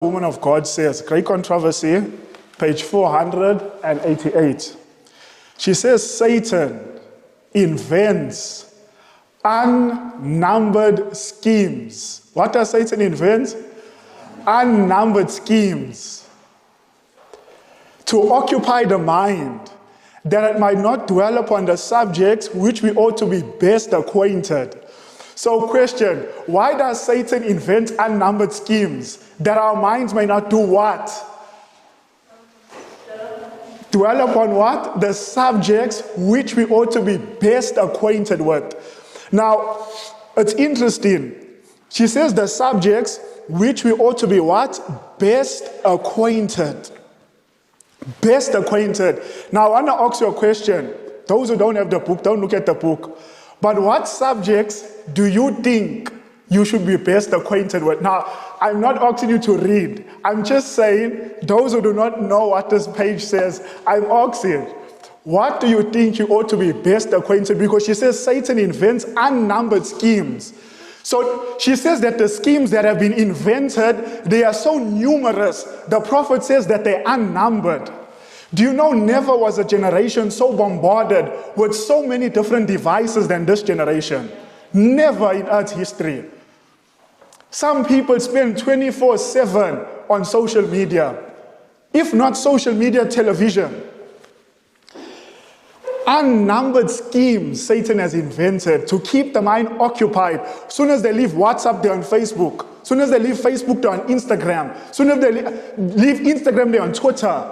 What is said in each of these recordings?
woman of God says, Great Controversy, page 488. She says Satan invents unnumbered schemes. What does Satan invent? Unnumbered schemes to occupy the mind, that it might not dwell upon the subjects which we ought to be best acquainted. So question, why does Satan invent unnumbered schemes? That our minds may not do what? Dwell upon what? The subjects which we ought to be best acquainted with. Now, it's interesting. She says the subjects which we ought to be what? Best acquainted. Best acquainted. Now, I want to ask you a question. Those who don't have the book, don't look at the book. But what subjects do you think you should be best acquainted with? Now, I'm not asking you to read. I'm just saying, those who do not know what this page says, I'm asking, what do you think you ought to be best acquainted? Because she says Satan invents unnumbered schemes. So she says that the schemes that have been invented, they are so numerous. The prophet says that they're unnumbered. Do you know never was a generation so bombarded with so many different devices than this generation? Never in Earth's history. Some people spend 24/7 on social media. If not social media, television. Unnumbered schemes Satan has invented to keep the mind occupied. As soon as they leave WhatsApp, they're on Facebook. As soon as they leave Facebook, they're on Instagram. As soon as they leave Instagram, they're on Twitter.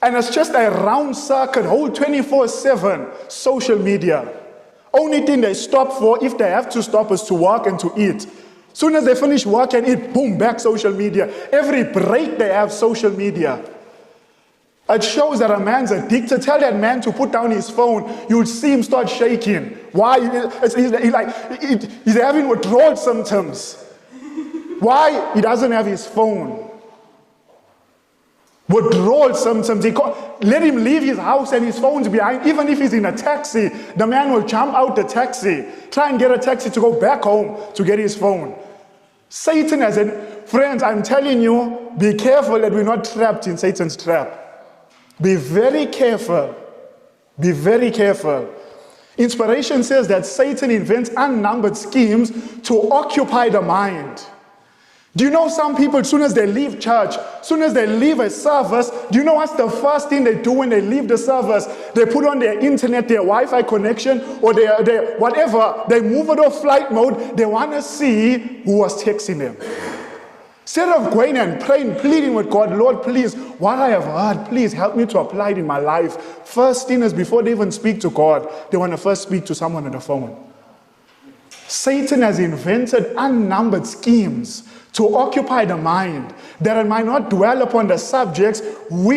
And it's just a round circuit, whole 24/7 social media. Only thing they stop for, if they have to stop, is to work and to eat. As soon as they finish work and eat, boom, back social media. Every break they have social media. It shows that a man's addicted. Tell that man to put down his phone. You'll see him start shaking. Why? He's having withdrawal symptoms. Why? He doesn't have his phone. Withdrawal symptoms. Let him leave his house and his phone's behind. Even if he's in a taxi, the man will jump out the taxi, try and get a taxi to go back home to get his phone. Satan has friends, I'm telling you, be careful that we're not trapped in Satan's trap. Be very careful. Be very careful. Inspiration says that Satan invents unnumbered schemes to occupy the mind. Do you know some people, as soon as they leave church, as soon as they leave a service, do you know what's the first thing they do when they leave the service? They put on their internet, their Wi-Fi connection, or their whatever. They move it off flight mode. They want to see who was texting them. Instead of going and praying, pleading with God, Lord, please, what I have heard, please help me to apply it in my life. First thing is, before they even speak to God, they want to first speak to someone on the phone. Satan has invented unnumbered schemes to occupy the mind, that it might not dwell upon the subjects